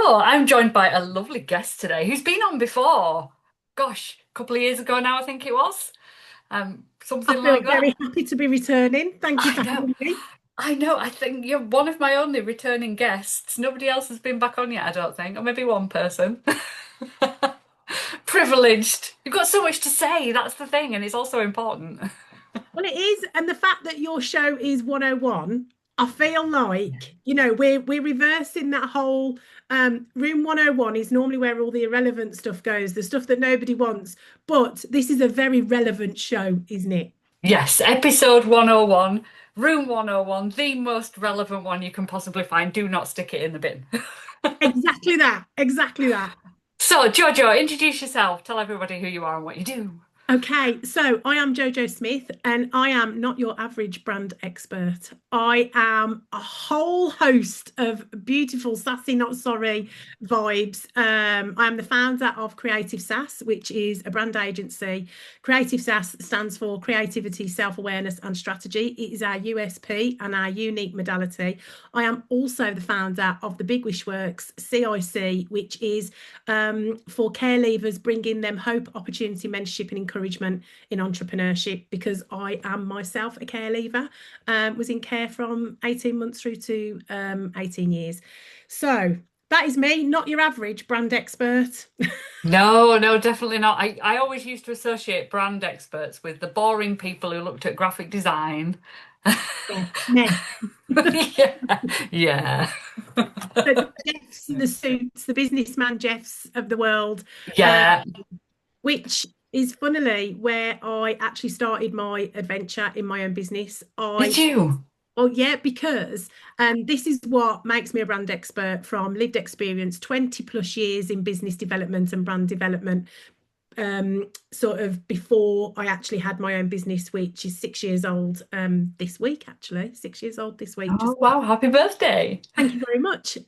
So I'm joined by a lovely guest today who's been on before. Gosh, a couple of years ago now, I think it was. I Something feel like that. very happy to be returning. Thank you I for know. having me. I know. I think you're one of my only returning guests. Nobody else has been back on yet, I don't think. Or maybe one person. Privileged. You've got so much to say. That's the thing, and it's also important. Well, it is, and the fact that your show is 101, I feel Yeah. like, we're reversing that whole room 101 is normally where all the irrelevant stuff goes, the stuff that nobody wants. But this is a very relevant show, isn't it? Yes, episode 101, room 101, the most relevant one you can possibly find. Do not stick it in the bin. Exactly that. Exactly that. So, Jojo, introduce yourself. Tell everybody who you are and what you do. Okay, so I am Jojo Smith, and I am not your average brand expert. I am a whole host of beautiful, sassy, not sorry vibes. I am the founder of CreativSAS, which is a brand agency. CreativSAS stands for Creativity, Self-Awareness and Strategy. It is our USP and our unique modality. I am also the founder of the Big Wish Works CIC, which is for care leavers, bringing them hope, opportunity, mentorship, and encouragement in entrepreneurship. Because I am myself a care leaver, was in care from 18 months through to 18 years. So that is me, not your average brand expert. No, no, definitely not. I always used to associate brand experts with the boring people who looked at graphic design. Yeah, me. Yeah, yeah, The Jeffs and the suits, the businessman Jeffs of the world, uh, yeah. which is funnily where I actually started my adventure in my own business. Did you? Oh yeah, because this is what makes me a brand expert from lived experience, 20 plus years in business development and brand development, sort of before I actually had my own business, which is 6 years old this week, actually. 6 years old this week. Oh, Just wow, happy birthday. thank you very much.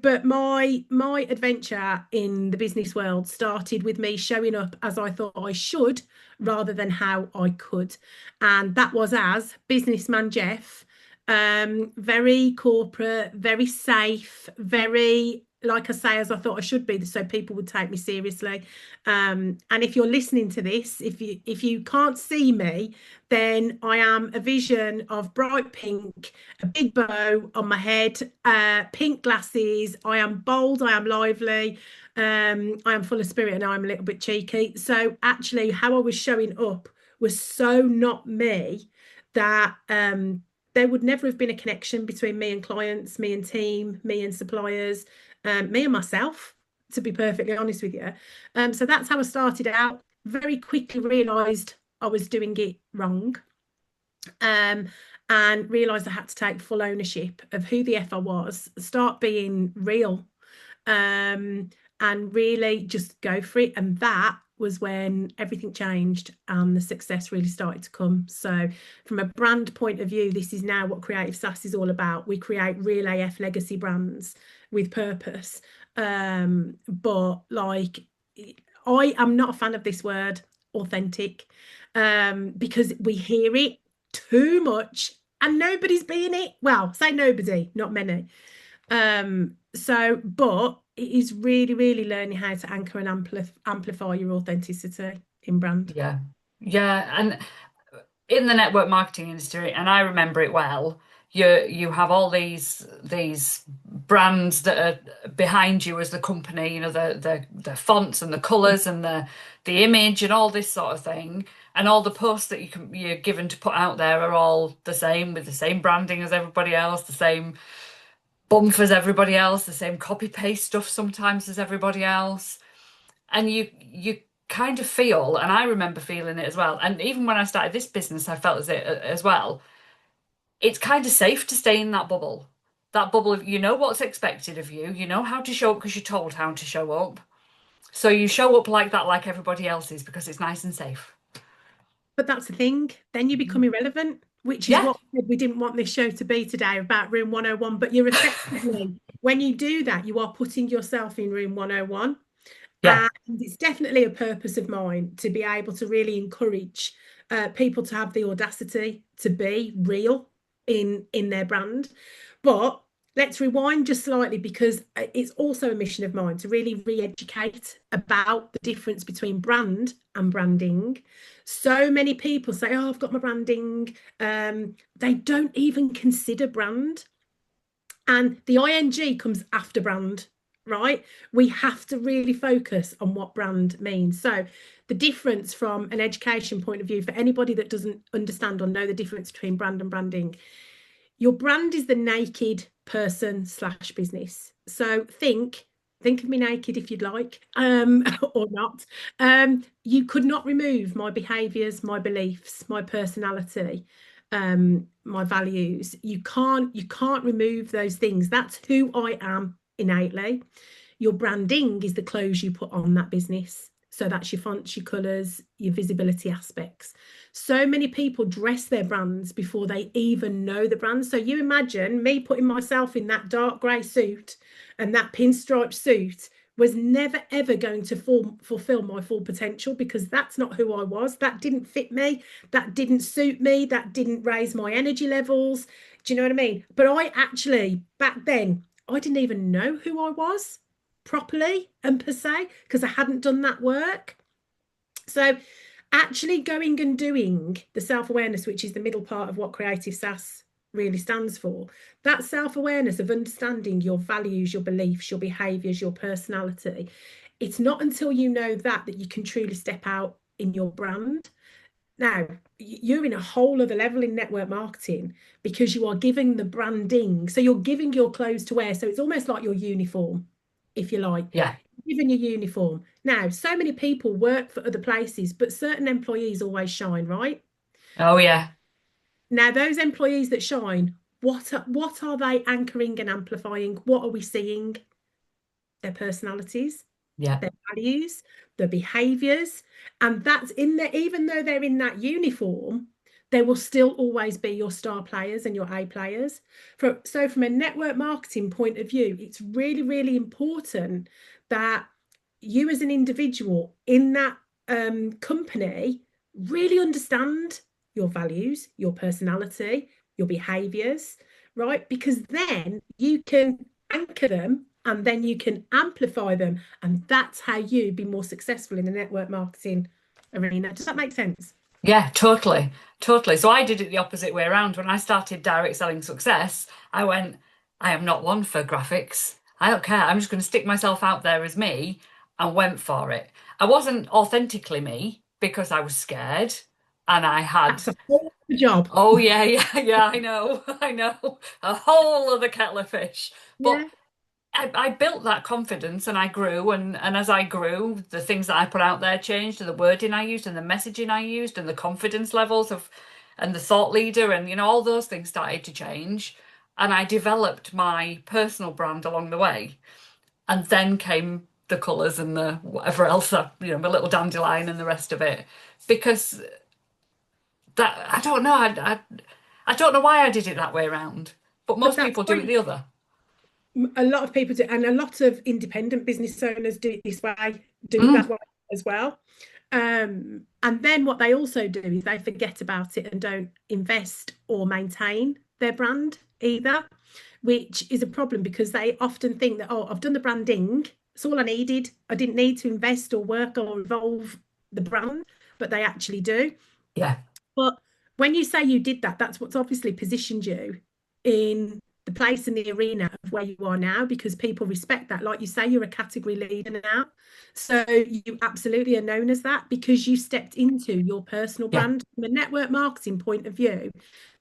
But my adventure in the business world started with me showing up as I thought I should rather than how I could. And that was as businessman Jeff, very corporate, very safe, very like I say, as I thought I should be, so people would take me seriously. And if you're listening to this, if you can't see me, then I am a vision of bright pink, a big bow on my head, pink glasses. I am bold, I am lively, I am full of spirit, and I'm a little bit cheeky. So actually, how I was showing up was so not me that there would never have been a connection between me and clients, me and team, me and suppliers, me and myself, to be perfectly honest with you. So that's how I started out. Very quickly realised I was doing it wrong, um, and realised I had to take full ownership of who the F I was, start being real, and really just go for it. And that was when everything changed and the success really started to come. So, from a brand point of view, this is now what Creative SaaS is all about. We create real AF legacy brands with purpose. But like, I am not a fan of this word authentic, because we hear it too much and nobody's being it. Well, say nobody, not many. But it is really, really learning how to anchor and amplify your authenticity in brand. Yeah. Yeah. And in the network marketing industry, and I remember it well, you have all these brands that are behind you as the company, the fonts and the colours and the image and all this sort of thing. And all the posts that you're given to put out there are all the same with the same branding as everybody else, the same bump as everybody else, the same copy paste stuff sometimes as everybody else. And you kind of feel, and I remember feeling it as well, and even when I started this business I felt as well, it's kind of safe to stay in that bubble of, you know what's expected of you, you know how to show up because you're told how to show up, so you show up like that, like everybody else is, because it's nice and safe. But that's the thing. Then you become irrelevant, which is Yeah, what we didn't want this show to be today about room 101. But you're effectively, when you do that, you are putting yourself in room 101. yeah, And it's definitely a purpose of mine to be able to really encourage people to have the audacity to be real in their brand. But let's rewind just slightly because it's also a mission of mine to really re-educate about the difference between brand and branding. So many people say, "Oh, I've got my branding." They don't even consider brand, and the ing comes after brand, right? We have to really focus on what brand means. So the difference from an education point of view for anybody that doesn't understand or know the difference between brand and branding, your brand is the naked person slash business. So think of me naked if you'd like, or not. You could not remove my behaviors, my beliefs, my personality, my values. You can't remove those things. That's who I am innately. Your branding is the clothes you put on that business. So that's your fonts, your colours, your visibility aspects. So many people dress their brands before they even know the brand. So you imagine me putting myself in that dark grey suit and that pinstripe suit was never ever going to fulfill my full potential because that's not who I was. That didn't fit me. That didn't suit me. That didn't raise my energy levels. Do you know what I mean? But I actually, back then, I didn't even know who I was properly and per se because I hadn't done that work. So actually going and doing the self-awareness, which is the middle part of what CreativSAS really stands for, that self-awareness of understanding your values, your beliefs, your behaviors, your personality, it's not until you know that that you can truly step out in your brand. Now, you're in a whole other level in network marketing because you are giving the branding. So you're giving your clothes to wear. So it's almost like your uniform, if you like, Yeah. giving your uniform. Now, so many people work for other places, but certain employees always shine, right? Oh yeah. Now, those employees that shine, what are they anchoring and amplifying? What are we seeing? Their personalities, Yeah. their values, their behaviors. And that's in there, even though they're in that uniform, they will still always be your star players and your A players. So, from a network marketing point of view, it's really, really important that you as an individual in that company really understand your values, your personality, your behaviors, right? Because then you can anchor them and then you can amplify them. And that's how you be more successful in the network marketing arena. Does that make sense? Yeah, totally. Totally. So I did it the opposite way around. When I started direct selling success, I went, I am not one for graphics. I don't care. I'm just going to stick myself out there as me and went for it. I wasn't authentically me because I was scared and I had, That's a whole other job. oh yeah, yeah, yeah, I know, I know, a whole other kettle of fish. But Yeah. I built that confidence and I grew and as I grew, the things that I put out there changed and the wording I used and the messaging I used and the confidence levels of and the thought leader and all those things started to change. And I developed my personal brand along the way. And then came the colours and the whatever else that, my little dandelion and the rest of it. Because that I don't know, I don't know why I did it that way around. But But most that's people do it why the other. a lot of people do, and a lot of independent business owners do it this way, do it that Mm, way as well. And then what they also do is they forget about it and don't invest or maintain their brand either, which is a problem because they often think that, oh, I've done the branding, it's all I needed. I didn't need to invest or work or evolve the brand, but they actually do. yeah, But when you say you did that, that's what's obviously positioned you in the place in the arena of where you are now because people respect that. Like you say, you're a category leader now. So you absolutely are known as that because you stepped into your personal yeah, brand. From a network marketing point of view,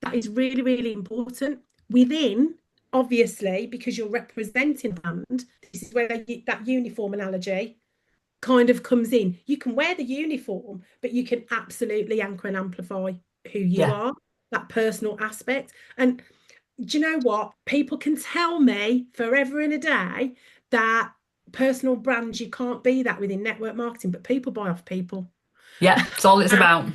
that is really, really important. Within, obviously, because you're representing brand, this is where that uniform analogy kind of comes in. You can wear the uniform, but you can absolutely anchor and amplify who you yeah, are, that personal aspect. And do you know what? People can tell me forever and a day that personal brands, you can't be that within network marketing, but people buy off people. yeah. It's all it's And about.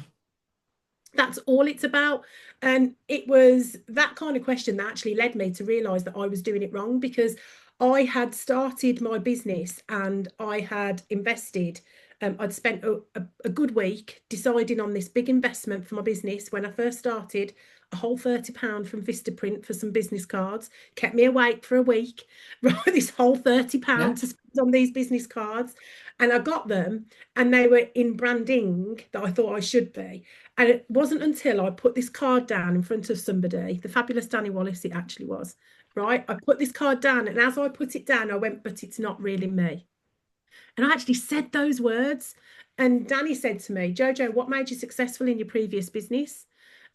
that's all it's about. And it was that kind of question that actually led me to realize that I was doing it wrong because I had started my business and I had invested. I'd spent a good week deciding on this big investment for my business when I first started. A whole £30 from Vistaprint for some business cards kept me awake for a week. Right, this whole Yeah. £30 to spend on these business cards, and I got them, and they were in branding that I thought I should be. And it wasn't until I put this card down in front of somebody, the fabulous Danny Wallace, it actually was, right? I put this card down, and as I put it down, I went, but it's not really me. And I actually said those words. And Danny said to me, Jojo, what made you successful in your previous business?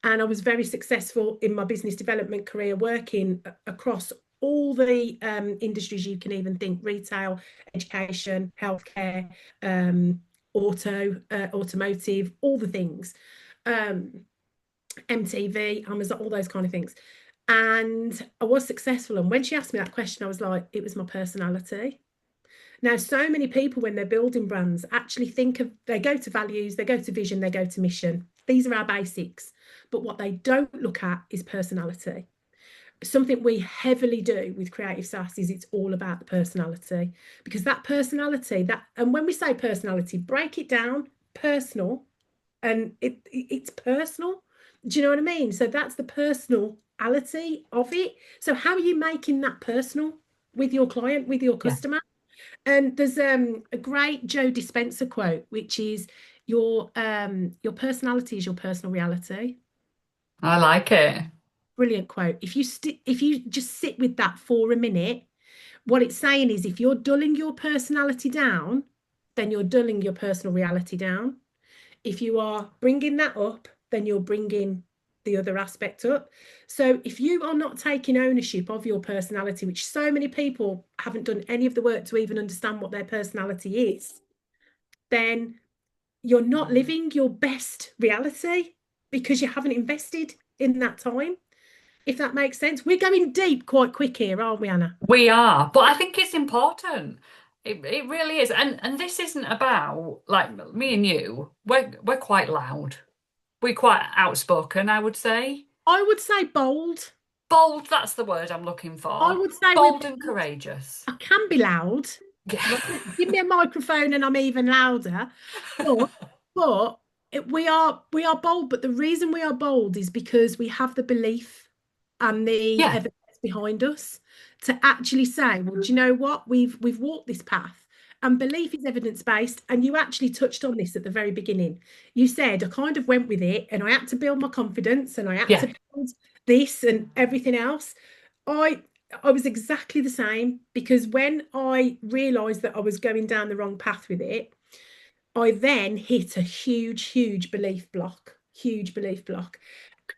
And I was very successful in my business development career, working across all the industries you can even think: retail, education, healthcare, um, automotive, all the things, um, MTV, Amazon, all those kind of things. And I was successful. And when she asked me that question, I was like, it was my personality. Now, so many people, when they're building brands, actually think of, they go to values, they go to vision, they go to mission. These are our basics. But what they don't look at is personality. Something we heavily do with CreativSAS is it's all about the personality, because that personality, that, and when we say personality, break it down, personal, and it's personal. Do you know what I mean? So that's the personality of it. So how are you making that personal with your client, with your Yeah. customer? And there's a great Joe Dispenza quote, which is your personality is your personal reality. I like it. Brilliant quote. If you just sit with that for a minute, what it's saying is if you're dulling your personality down, then you're dulling your personal reality down. If you are bringing that up, then you're bringing the other aspect up. So if you are not taking ownership of your personality, which so many people haven't done any of the work to even understand what their personality is, then you're not living your best reality because you haven't invested in that time. If that makes sense. We're going deep quite quick here, aren't we, Anna? We are, but I think it's important. It really is. And this isn't about like me and you. We're quite loud. We're quite outspoken, I would say. I would say bold. Bold, that's the word I'm looking I for. would say we're Bold and bold. courageous. I can be loud. Yeah. Right? Give me a microphone and I'm even louder. But but we are bold. But the reason we are bold is because we have the belief and the Yeah. evidence behind us to actually say, well, do you know what? We've walked this path. And belief is evidence based. And you actually touched on this at the very beginning. You said I kind of went with it and I had to build my confidence and I had to Yeah. build this and everything else. I I was exactly the same, because when I realized that I was going down the wrong path with it, I then hit a huge belief block, huge belief block.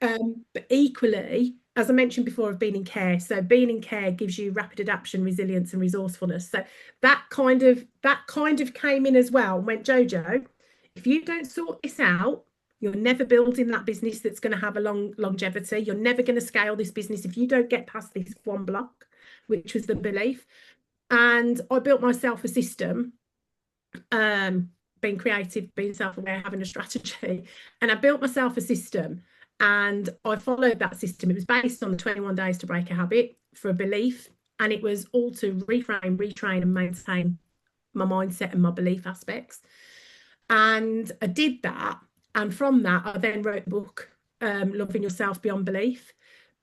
But equally, as I mentioned before, I've been in care. So being in care gives you rapid adaptation, resilience, and resourcefulness. So that kind of came in as well and went, Jojo, if you don't sort this out, you're never building that business that's going to have a long longevity. You're never going to scale this business if you don't get past this one block, which was the belief. And I built myself a system, um, being creative, being self-aware, having a strategy. And I built myself a system and I followed that system. It was based on the 21 days to break a habit for a belief. And it was all to reframe, retrain, and maintain my mindset and my belief aspects. And I did that. And from that, I then wrote a book, Loving Yourself Beyond Belief.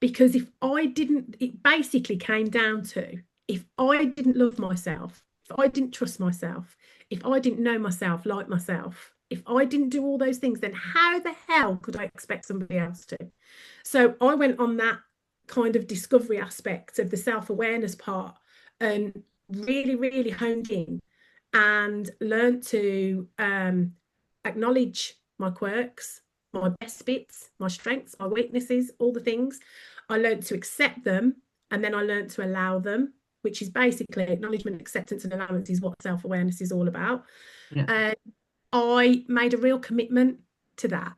Because if I didn't, it basically came down to, if I didn't love myself, if I didn't trust myself, if I didn't know myself, like myself, if I didn't do all those things, then how the hell could I expect somebody else to? So I went on that kind of discovery aspect of the self-awareness part and really honed in and learned to acknowledge my quirks, my best bits, my strengths, my weaknesses, all the things. I learned to accept them, and then I learned to allow them, which is basically acknowledgement, acceptance, and allowance is what self-awareness is all about. Yeah. And I made a real commitment to that.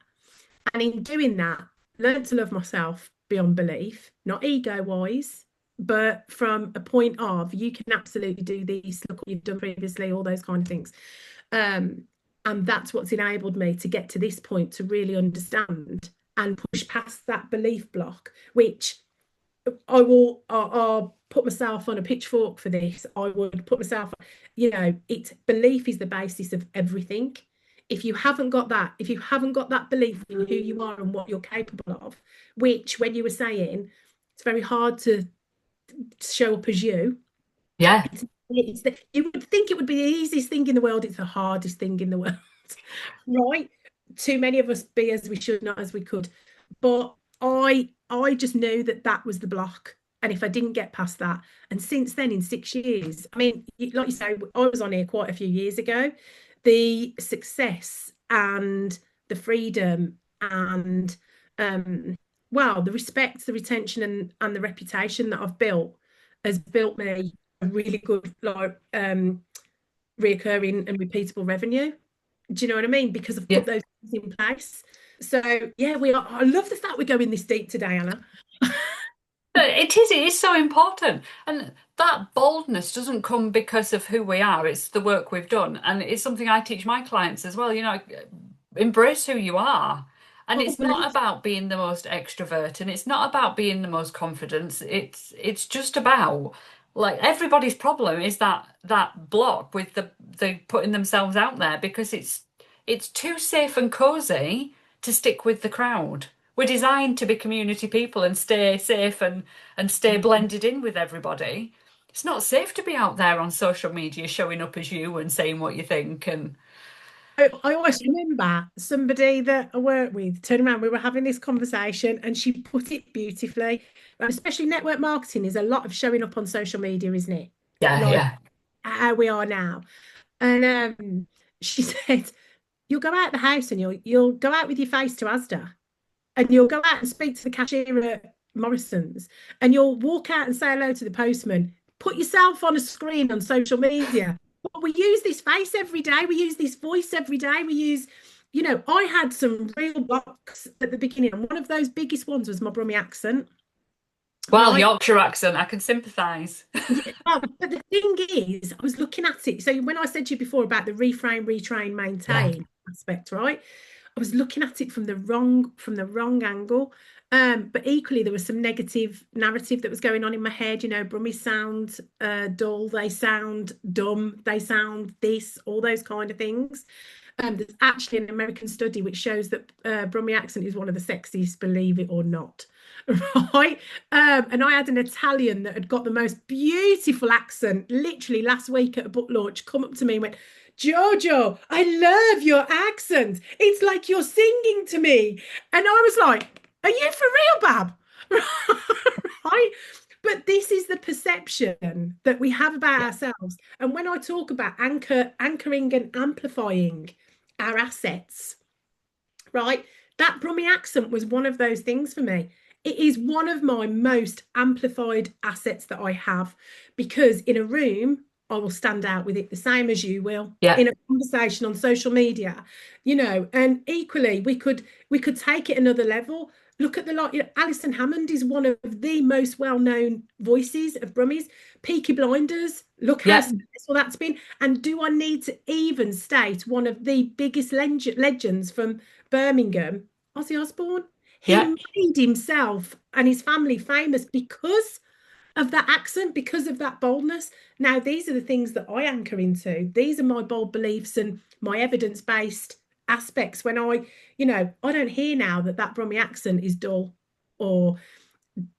And in doing that, learned to love myself beyond belief, not ego wise, but from a point of you can absolutely do this, look what you've done previously, all those kind of things. Um, and that's what's enabled me to get to this point to really understand and push past that belief block, which I will are put myself on a pitchfork for this. I would put myself, it belief is the basis of everything. If you haven't got that, if you haven't got that belief in who you are and what you're capable of, which when you were saying, it's very hard to show up as you. Yeah. You would think it would be the easiest thing in the world. It's the hardest thing in the world, right? Too many of us be as we should, not as we could. But I just knew that that was the block. And if I didn't get past that, and since then, in 6 years, I mean, like you say, I was on here quite a few years ago. The success and the freedom and well, the respect, the retention, and the reputation that I've built has built me a really good like reoccurring and repeatable revenue. Do you know what I mean? Because I've Yeah. put those things in place. So yeah, we are. I love the fact we're going this deep today, Anna. But it is so important. And that boldness doesn't come because of who we are, it's the work we've done. And it's something I teach my clients as well, embrace who you are. And Oh, it's not about being the most extrovert and it's not about being the most confident. It's just about like everybody's problem is that block with the putting themselves out there because it's too safe and cozy to stick with the crowd. We're designed to be community people and stay safe and stay blended in with everybody. It's not safe to be out there on social media showing up as you and saying what you think and I always remember somebody that I worked with turned around. We were having this conversation, and she put it beautifully. And especially network marketing is a lot of showing up on social media, isn't it? yeah, Like yeah, how we are now. And she said, "You'll go out the house and you'll go out with your face to Asda, and you'll go out and speak to the cashier at Morrison's, and you'll walk out and say hello to the postman. Put yourself on a screen on social media. But we use this face every day. We use this voice every day. We use, I had some real blocks at the beginning. And one of those biggest ones was my Brummie accent, well, right? Yorkshire accent, I can sympathise. Yeah, well, but the thing is, I was looking at it. So when I said to you before about the reframe, retrain, Yeah, maintain aspect, right? I was looking at it from the wrong angle. But equally, there was some negative narrative that was going on in my head. Brummies sound dull, they sound dumb, they sound this, all those kind of things. There's actually an American study which shows that Brummie accent is one of the sexiest, believe it or not. Right. And I had an Italian that had got the most beautiful accent literally last week at a book launch come up to me and went, Jojo, I love your accent. It's like you're singing to me. And I was like, are you for real, Bab? Right. But this is the perception that we have about yeah, ourselves. And when I talk about anchoring and amplifying our assets, right? That Brummie accent was one of those things for me. It is one of my most amplified assets that I have because in a room, I will stand out with it the same as you will yeah, in a conversation on social media, and equally we could take it another level. Look at the lot, Alison Hammond is one of the most well-known voices of Brummies. Peaky Blinders, look how yeah, successful that's been. And do I need to even state one of the biggest legends from Birmingham, Ozzy Osbourne? He yeah, made himself and his family famous because of that accent, because of that boldness. Now, these are the things that I anchor into. These are my bold beliefs and my evidence-based aspects. When I don't hear now that Brummie accent is dull or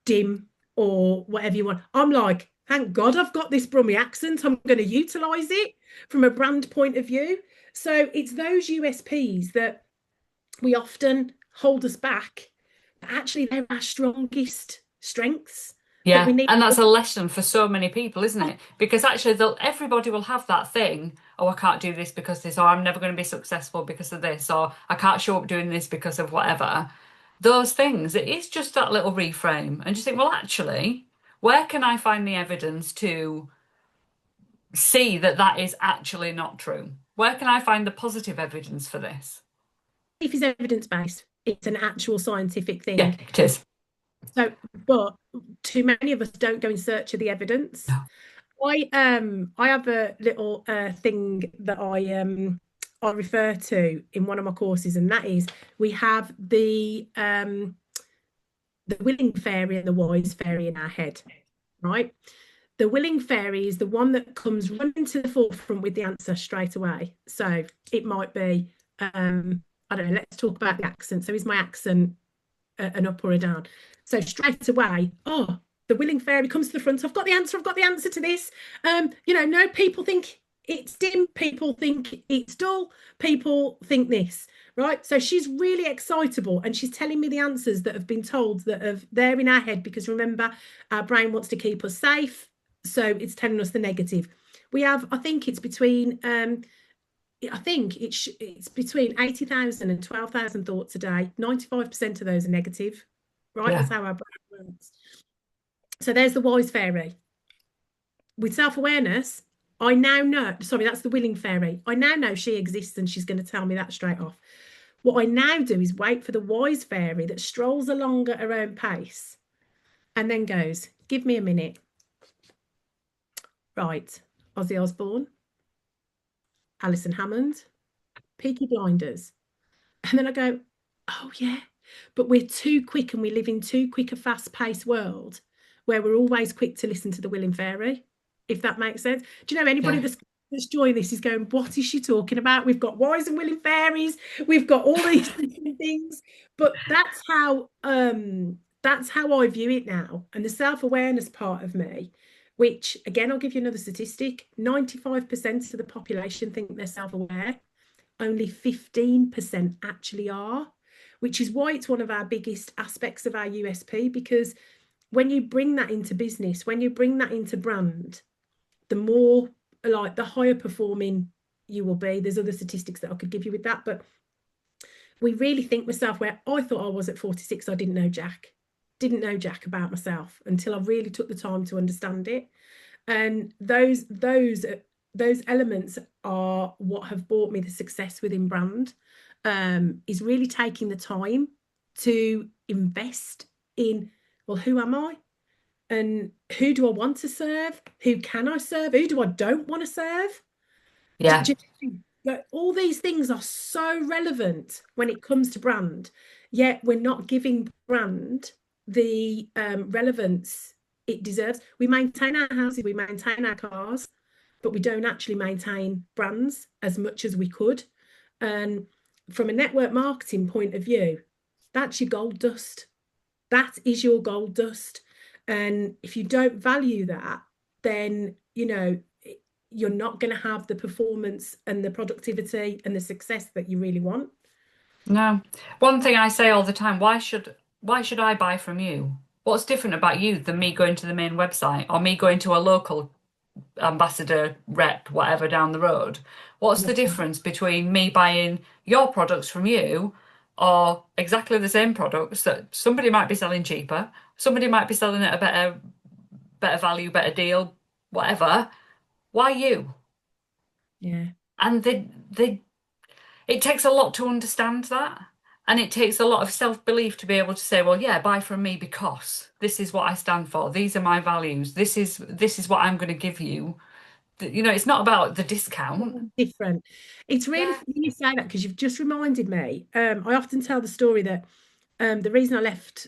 dim or whatever you want. I'm like, thank God I've got this Brummie accent. I'm going to utilize it from a brand point of view. So it's those USPs that we often hold us back. Actually, they're our strongest strengths that we yeah. need. And that's a lesson for so many people, isn't it? Because actually everybody will have that thing, oh, I can't do this because this, or I'm never going to be successful because of this, or I can't show up doing this because of whatever. Those things, it is just that little reframe. And you think, well, actually, where can I find the evidence to see that that is actually not true? Where can I find the positive evidence for this? If it's evidence based, it's an actual scientific Yeah, thing. it is. So, but too many of us don't go in search of the evidence. No. I have a little thing that I refer to in one of my courses, and that is we have the willing fairy and the wise fairy in our head, right? The willing fairy is the one that comes running to the forefront with the answer straight away. So it might be, I don't know, let's talk about the accent. So is my accent an up or a down? So straight away, oh, the willing fairy comes to the front. I've got the answer. I've got the answer to this. No, people think it's dim. People think it's dull. People think this, right? So she's really excitable and she's telling me the answers that have been told that are there in our head because remember, our brain wants to keep us safe. So it's telling us the negative. We have, I think it's between I think it's between 80,000 and 12,000 thoughts a day. 95% of those are negative, right? Yeah. That's how our brain works. So there's the wise fairy. With self-awareness, I now know, sorry, that's the willing fairy. I now know she exists and she's going to tell me that straight off. What I now do is wait for the wise fairy that strolls along at her own pace and then goes, give me a minute. Right, Ozzy Osbourne, Alison Hammond, Peaky Blinders. And then I go, oh, yeah, but we're too quick and we live in too quick a fast-paced world where we're always quick to listen to the willing fairy, if that makes sense. Do you know anybody Yeah. that's joined this is going, what is she talking about? We've got wise and willing fairies, we've got all these different things, but that's how I view it now. And the self-awareness part of me, which again, I'll give you another statistic, 95% of the population think they're self-aware, only 15% actually are, which is why it's one of our biggest aspects of our USP, because when you bring that into business, when you bring that into brand, the more, like, the higher performing you will be. There's other statistics that I could give you with that, but we really think myself where I thought I was at 46. I didn't know jack about myself until I really took the time to understand it. And those elements are what have brought me the success within brand, is really taking the time to invest in, well, who am I and who do I want to serve, who can I serve, who do I don't want to serve. Yeah. All these things are so relevant when it comes to brand, yet we're not giving brand the relevance it deserves. We maintain our houses, we maintain our cars, but we don't actually maintain brands as much as we could. And from a network marketing point of view, that's your gold dust. That is your gold dust. And if you don't value that, then, you're not going to have the performance and the productivity and the success that you really want. No. One thing I say all the time, why should I buy from you? What's different about you than me going to the main website or me going to a local ambassador rep, whatever down the road? What's the difference between me buying your products from you or exactly the same products that somebody might be selling cheaper, somebody might be selling at a better value, better deal, whatever. Why you? Yeah. And they it takes a lot to understand that. And it takes a lot of self-belief to be able to say, well, yeah, buy from me because this is what I stand for. These are my values. This is what I'm going to give you. It's not about the discount. Different. It's really Yeah. funny you say that because you've just reminded me. I often tell the story that the reason I left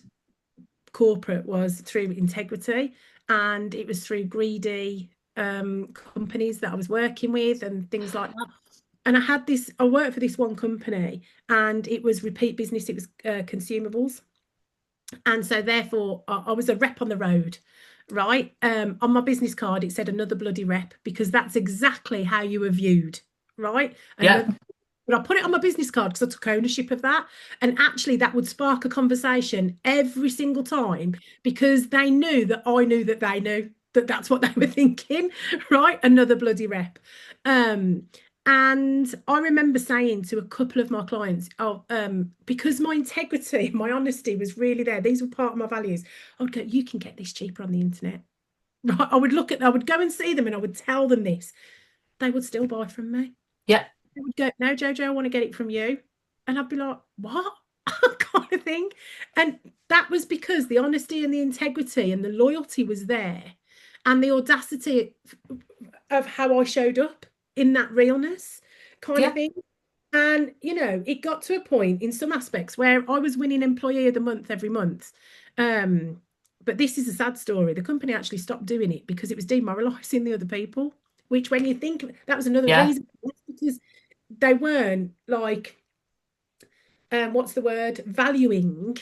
corporate was through integrity, and it was through greedy companies that I was working with and things like that. And I worked for this one company and it was repeat business, it was consumables. And so therefore I was a rep on the road, right? On my business card, it said another bloody rep because that's exactly how you were viewed, right? Yeah. But I put it on my business card because I took ownership of that. And actually, that would spark a conversation every single time because they knew that I knew that they knew that that's what they were thinking, right? Another bloody rep. And I remember saying to a couple of my clients, oh, because my integrity, my honesty was really there, these were part of my values. I would go, you can get this cheaper on the internet. Right. I would go and see them and I would tell them this. They would still buy from me. Yeah. They would go, no, Jojo, I want to get it from you. And I'd be like, what? kind of thing. And that was because the honesty and the integrity and the loyalty was there. And the audacity of how I showed up in that realness kind of Yeah. thing. And, it got to a point in some aspects where I was winning Employee of the Month every month. But this is a sad story. The company actually stopped doing it because it was demoralizing the other people, which when you think that was another Yeah, reason, because they weren't like, what's the word, valuing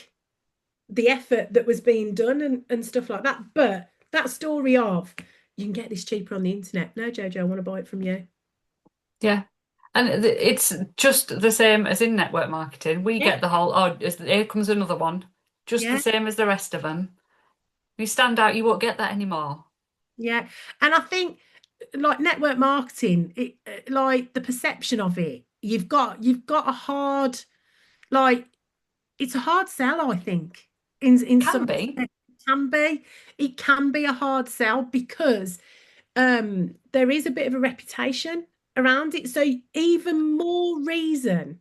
the effort that was being done and stuff like that. But that story of you can get this cheaper on the internet. No, Jojo, I want to buy it from you. yeah. And it's just the same as in network marketing. We Yeah, get the whole, oh, here comes another one, just the yeah, same as the rest of them. You stand out, you won't get that anymore. yeah. And I think like network marketing, like the perception of it, you've got a hard, like it's a hard sell, I think, in some Can be. respects. It can be a hard sell because there is a bit of a reputation around it. So even more reason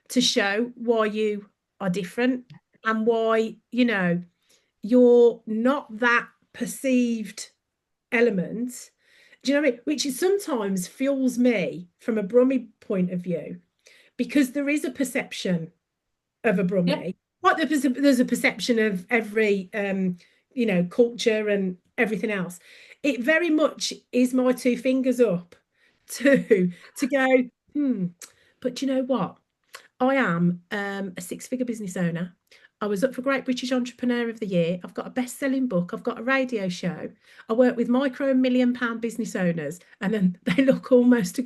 to show why you are different and why, you're not that perceived element. Do you know what I mean? Which is sometimes fuels me from a Brummie point of view, because there is a perception of a Yeah, Brummie. Like there's a perception of every culture and everything else. It very much is my two fingers up to go, hmm, but you know what? I am a six-figure business owner. I was up for Great British Entrepreneur of the Year. I've got a best-selling book. I've got a radio show. I work with micro and million-pound business owners, and then they look almost,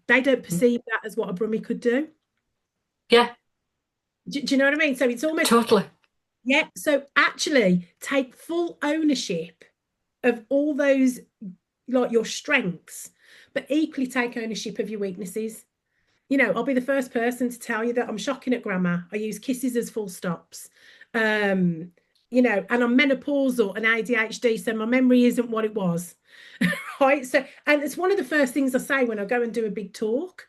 they don't perceive that as what a Brummie could do. yeah, Do you know what I mean? So it's almost, totally. yeah. So actually take full ownership of all those, like your strengths, but equally take ownership of your weaknesses. I'll be the first person to tell you that I'm shocking at grammar. I use kisses as full stops. Um, and I'm menopausal and ADHD, so my memory isn't what it was. Right. So, and it's one of the first things I say when I go and do a big talk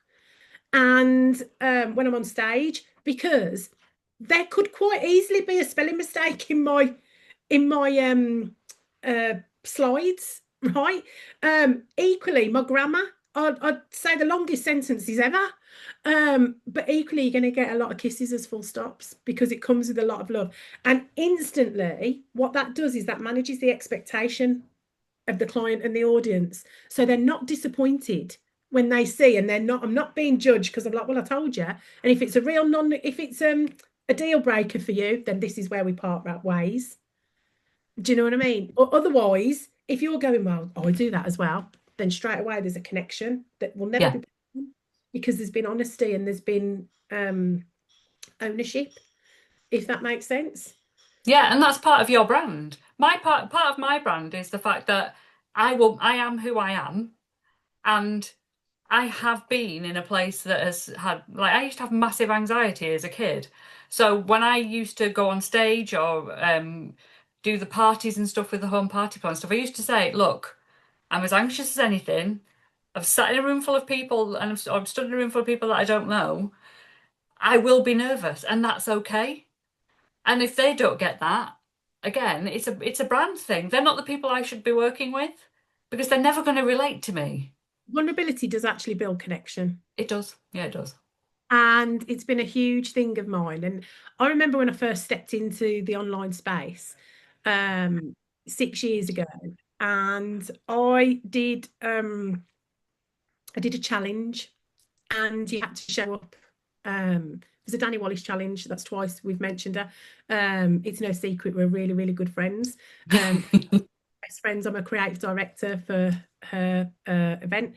and when I'm on stage, because there could quite easily be a spelling mistake in my uh slides, right? Equally, my grammar, I'd say the longest sentences ever. But equally, you're going to get a lot of kisses as full stops because it comes with a lot of love. And instantly, what that does is that manages the expectation of the client and the audience. So they're not disappointed when they see, and I'm not being judged because I'm like, well, I told you. And if it's if it's a deal breaker for you, then this is where we part ways. Do you know what I mean? Or otherwise, if you're going, well, oh, I do that as well, then straight away there's a connection that will never Yeah. be broken because there's been honesty and there's been ownership, if that makes sense. Yeah, and that's part of your brand. My part of my brand is the fact that I am who I am, and I have been in a place that has had, like, I used to have massive anxiety as a kid. So when I used to go on stage or do the parties and stuff with the home party plan stuff, I used to say, look, I'm as anxious as anything. I've sat in a room full of people and I've stood in a room full of people that I don't know. I will be nervous, and that's okay. And if they don't get that, again, it's a brand thing. They're not the people I should be working with because they're never going to relate to me. Vulnerability does actually build connection. It does. Yeah, it does. And it's been a huge thing of mine. And I remember when I first stepped into the online space, 6 years ago, and I did a challenge, and you had to show up. It was a Danny Wallace challenge. That's twice we've mentioned her. It's no secret we're really, really good friends. Best friends. I'm a creative director for her event,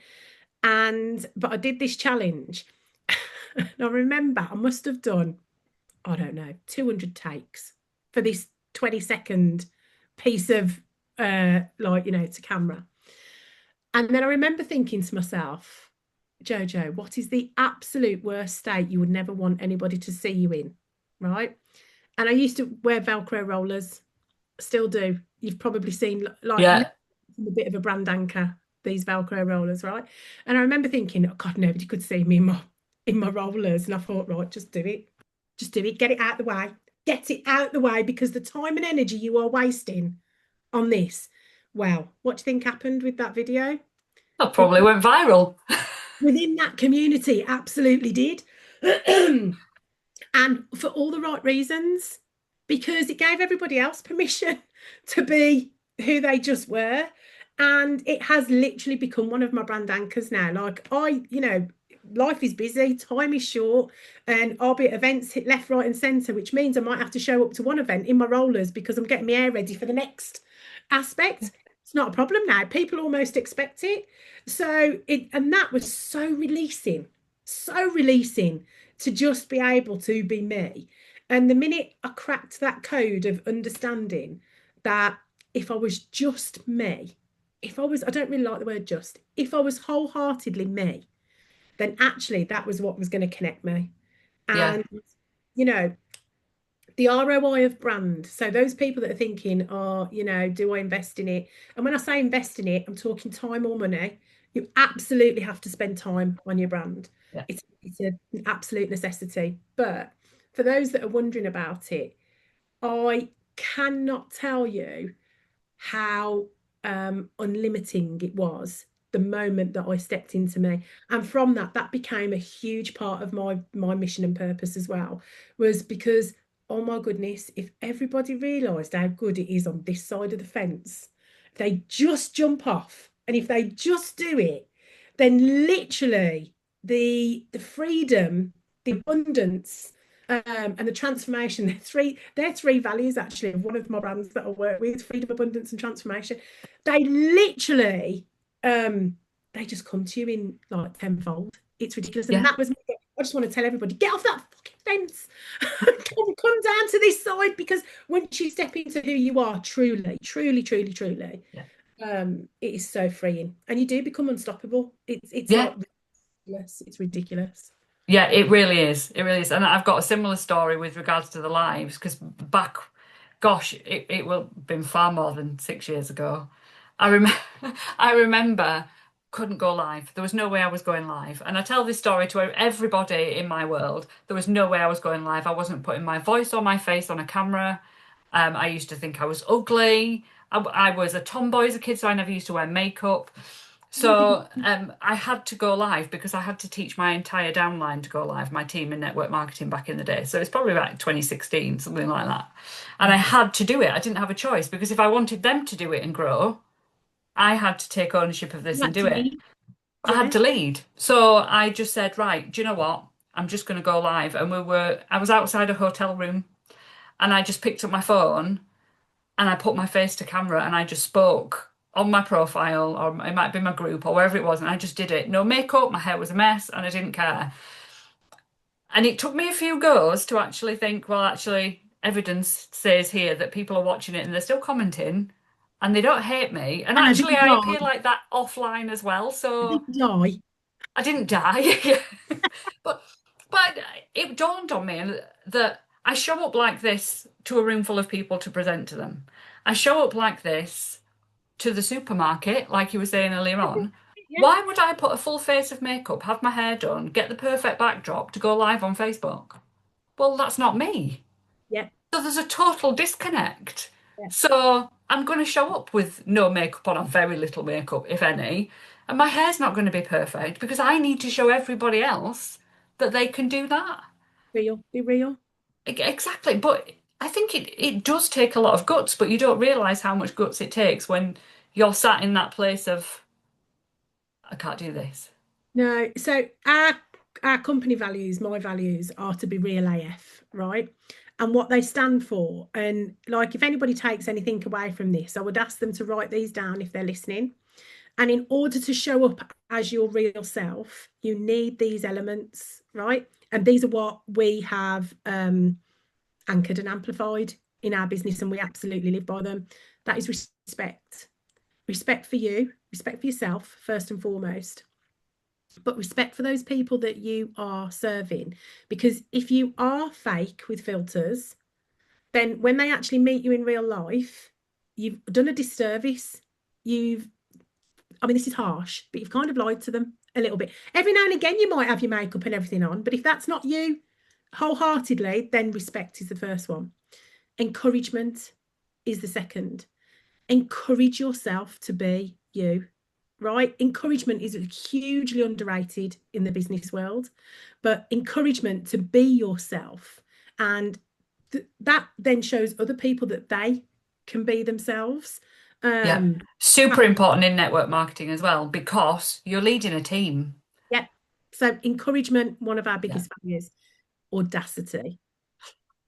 but I did this challenge. And I remember I must have done, I don't know, 200 takes for this 20-second piece of it's a camera. And then I remember thinking to myself, Jojo, what is the absolute worst state you would never want anybody to see you in? Right. And I used to wear Velcro rollers, still do. You've probably seen like a Yeah. bit of a brand anchor, these Velcro rollers, right? And I remember thinking, oh God, nobody could see me in my rollers. And I thought, right, just do it. Just do it. Get it out the way. Get it out the way, because the time and energy you are wasting on this. Wow. What do you think happened with that video? That probably went viral. Within that community, absolutely did. And for all the right reasons. because it gave everybody else permission to be who they just were. And it has literally become one of my brand anchors now. Like life is busy, time is short, and I'll be at events hit left, right, and centre, which means I might have to show up to one event in my rollers because I'm getting my hair ready for the next aspect. It's not a problem now. People almost expect it. And that was so releasing to just be able to be me. And the minute I cracked that code of understanding that if I was just me, I don't really like the word just, if I was wholeheartedly me, then actually that was what was going to connect me. Yeah, And, you know, the ROI of brand. So those people that are thinking, oh, do I invest in it? And when I say invest in it, I'm talking time or money. You absolutely have to spend time on your brand. yeah, It's an absolute necessity. But for those that are wondering about it, I cannot tell you how unlimiting it was the moment that I stepped into me. And from that, that became a huge part of my mission and purpose as well, was because, oh my goodness, if everybody realised how good it is on this side of the fence, if they just jump off and if they just do it, then literally the freedom, the abundance, and the transformation, they're three values actually of one of my brands that I work with, freedom, abundance, and transformation. They literally they just come to you in like tenfold. It's ridiculous. And yeah, that was me. I just want to tell everybody, get off that fucking fence. Come down to this side, because once you step into who you are, truly, truly, truly, truly, yeah. it is so freeing. And you do become unstoppable. It's Yeah, like ridiculous. It's ridiculous. yeah, it really is. It really is. And I've got a similar story with regards to the lives because back, gosh, it will have been far more than 6 years ago. I remember, I remember couldn't go live. There was no way I was going live. And I tell this story to everybody in my world. There was no way I was going live. I wasn't putting my voice or my face on a camera. I used to think I was ugly. I was a tomboy as a kid, so I never used to wear makeup. So I had to go live because I had to teach my entire downline to go live, my team in network marketing back in the day. So it's probably about 2016, something like that. And I had to do it. I didn't have a choice because if I wanted them to do it and grow, I had to take ownership of this You and had do to it. lead. I had Yeah. to lead. So I just said, right, do you know what? I'm just going to go live. And I was outside a hotel room and I just picked up my phone and I put my face to camera and I just spoke on my profile, or it might be my group or wherever it was, and I just did it. No makeup, my hair was a mess, and I didn't care. And it took me a few goes to actually think, well, actually, evidence says here that people are watching it and they're still commenting and they don't hate me. And And I actually, didn't I appear die. like that offline as well, I so didn't die. I didn't die. But but it dawned on me that I show up like this to a room full of people to present to them. I show up like this to the supermarket, like you were saying earlier on, Yeah. why would I put a full face of makeup, have my hair done, get the perfect backdrop to go live on Facebook? Well, that's not me. Yeah. So there's a total disconnect. Yeah. So I'm going to show up with no makeup on, or very little makeup, if any, and my hair's not going to be perfect because I need to show everybody else that they can do that. Real. Be real. Exactly. But I think it does take a lot of guts, but you don't realize how much guts it takes when you're sat in that place of I can't do this. No, so our company values, my values, are to be real AF, right? And what they stand for. And like, if anybody takes anything away from this, I would ask them to write these down if they're listening. And in order to show up as your real self, you need these elements, right? And these are what we have anchored and amplified in our business, and we absolutely live by them. That is respect. Respect for you, respect for yourself, first and foremost, but respect for those people that you are serving. Because if you are fake with filters, then when they actually meet you in real life, you've done a disservice. You've, I mean, this is harsh, but you've kind of lied to them a little bit. Every now and again, you might have your makeup and everything on, but if that's not you wholeheartedly, then respect is the first one. Encouragement is the second. Encourage yourself to be you, right? Encouragement is hugely underrated in the business world, but encouragement to be yourself. And that then shows other people that they can be themselves. Yeah. Um, Super important in network marketing as well because you're leading a team. yeah. So encouragement, one of our Yeah. biggest values, audacity.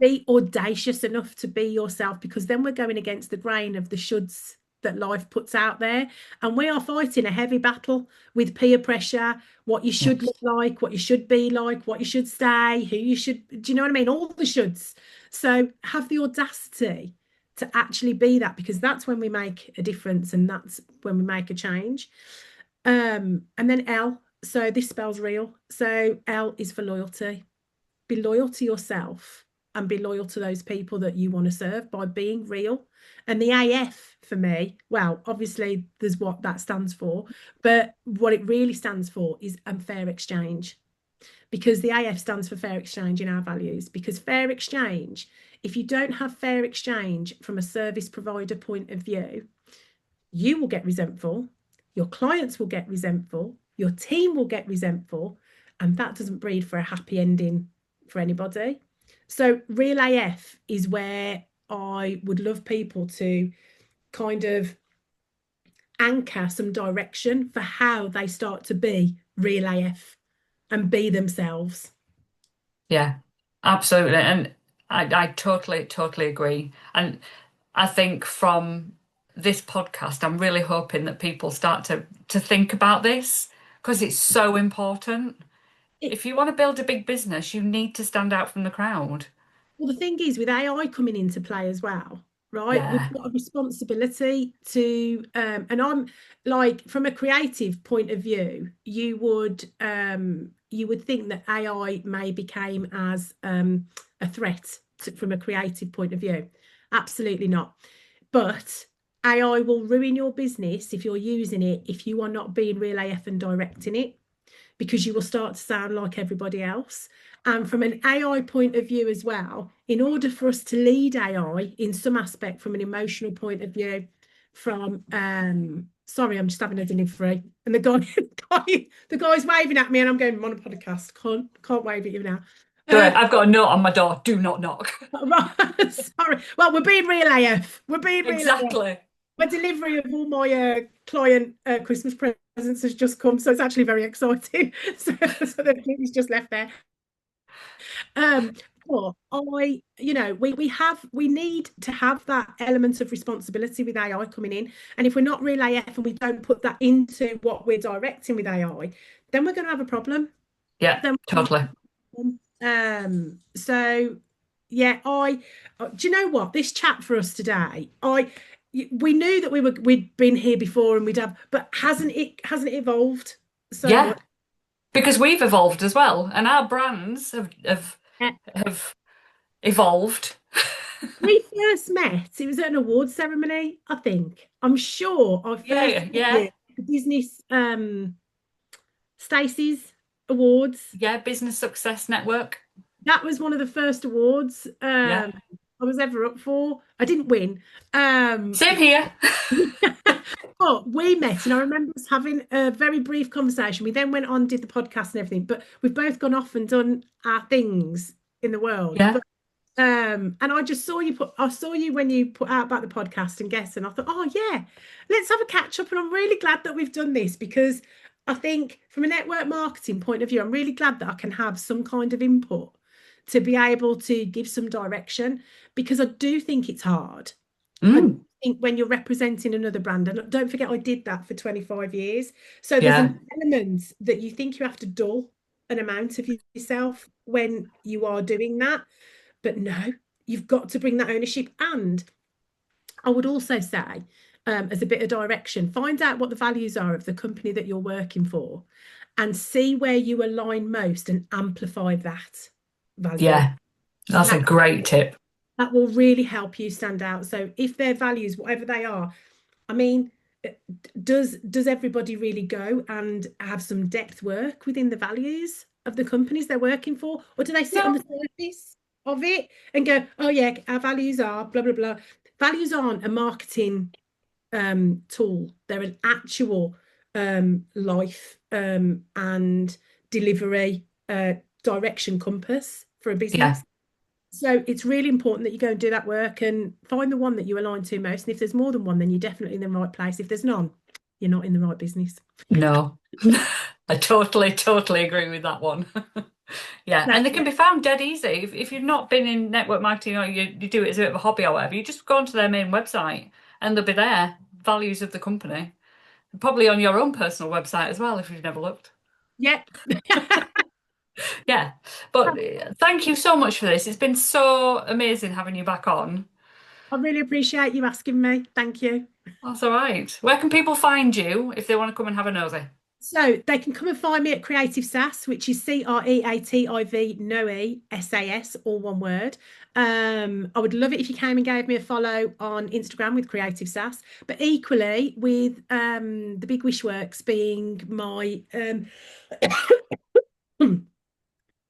Be audacious enough to be yourself, because then we're going against the grain of the shoulds that life puts out there. And we are fighting a heavy battle with peer pressure, what you should Yes. look like, what you should be like, what you should say, who you should, do you know what I mean? All the shoulds. So have the audacity to actually be that, because that's when we make a difference and that's when we make a change. And then L, so this spells real. So L is for loyalty. Be loyal to yourself and be loyal to those people that you want to serve by being real. And the AF for me, well, obviously there's what that stands for, but what it really stands for is fair exchange, because the AF stands for fair exchange in our values. Because fair exchange, if you don't have fair exchange from a service provider point of view, you will get resentful, your clients will get resentful, your team will get resentful, and that doesn't breed for a happy ending for anybody. So, real AF is where I would love people to kind of anchor some direction for how they start to be real AF and be themselves. Yeah, absolutely. And I totally agree. And I think from this podcast, I'm really hoping that people start to think about this because it's so important. It, If you want to build a big business, you need to stand out from the crowd. Well, the thing is, with AI coming into play as well, right? We've Yeah, got a responsibility to, and I'm like, from a creative point of view, you would think that AI may become as a threat from a creative point of view. Absolutely not. But AI will ruin your business if you're using it, if you are not being real AF and directing it, because you will start to sound like everybody else. And from an AI point of view as well, in order for us to lead AI in some aspect from an emotional point of view, from sorry, I'm just having a delivery. And the guy's waving at me and I'm going, I'm on a podcast. Can't wave at you now. good. I've got a note on my door. Do not knock. Right, sorry. Well, we're being real AF. We're being real AF. Exactly. My delivery of all my client Christmas presents has just come, so it's actually very exciting. So the just left there. Um, but we need to have that element of responsibility with AI coming in. And if we're not real AF and we don't put that into what we're directing with AI, then we're going to have a problem. Yeah, Then totally. so yeah, do you know what? This chat for us today, we knew that we'd been here before and we'd have, but hasn't it evolved so Yeah, much? because we've evolved as well, and our brands have evolved. We first met, it was at an awards ceremony, I think. I'm sure I first Yeah, met you yeah, at the business Stacey's Awards. yeah. Business Success Network. That was one of the first awards Yeah. I was ever up for. I didn't win. Same here. But we met, and I remember us having a very brief conversation. We then went on, did the podcast and everything, but we've both gone off and done our things in the world. Yeah. But and I saw you when you put out about the podcast and guests, and I thought, oh yeah, let's have a catch up. And I'm really glad that we've done this, because I think from a network marketing point of view, I'm really glad that I can have some kind of input to be able to give some direction, because I do think it's hard. I Mm, think when you're representing another brand, and don't forget I did that for 25 years. So there's yeah. an element that you think you have to dull an amount of yourself when you are doing that. But no, you've got to bring that ownership. And I would also say, as a bit of direction, find out what the values are of the company that you're working for and see where you align most and amplify that value. Yeah. That's a That great tip. that will really help you stand out. So if their values, whatever they are, I mean, does everybody really go and have some depth work within the values of the companies they're working for, or do they sit on the No. surface of it and go, oh yeah, our values are blah blah blah? Values aren't a marketing tool; they're an actual life and delivery direction compass for a Yeah. business. So it's really important that you go and do that work and find the one that you align to most. And if there's more than one, then you're definitely in the right place. If there's none, you're not in the right business. No. I totally agree with that one. Yeah, So and they can yeah, be found dead easy. If you've not been in network marketing or you do it as a bit of a hobby or whatever, you just go onto their main website and they'll be there. Values of the company. Probably on your own personal website as well if you've never looked. yeah. Yeah, but thank you so much for this. It's been so amazing having you back on. I really appreciate you asking me. Thank you. That's all right. Where can people find you if they want to come and have a nosy? So they can come and find me at CreativSAS, which is CreativNoe SAS, all one word. I would love it if you came and gave me a follow on Instagram with CreativSAS, but equally with the Big Wish Works being my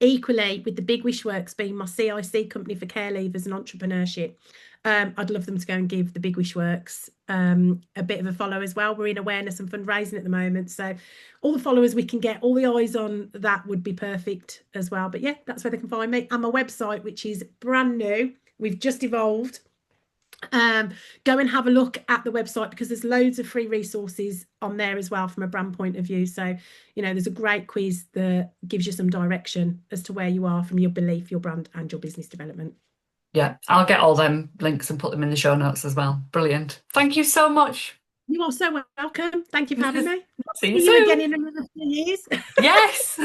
equally with the Big Wish Works being my CIC company for care leavers and entrepreneurship. I'd love them to go and give the Big Wish Works a bit of a follow as well. We're in awareness and fundraising at the moment. So all the followers we can get, all the eyes on that would be perfect as well. But yeah, that's where they can find me. And my website, which is brand new. We've just evolved. Go and have a look at the website because there's loads of free resources on there as well from a brand point of view. So, there's a great quiz that gives you some direction as to where you are from your belief, your brand, and your business development. Yeah, I'll get all them links and put them in the show notes as well. Brilliant. Thank you so much. You are so welcome. Thank you for having me. See you See you soon. again in another few years. Yes.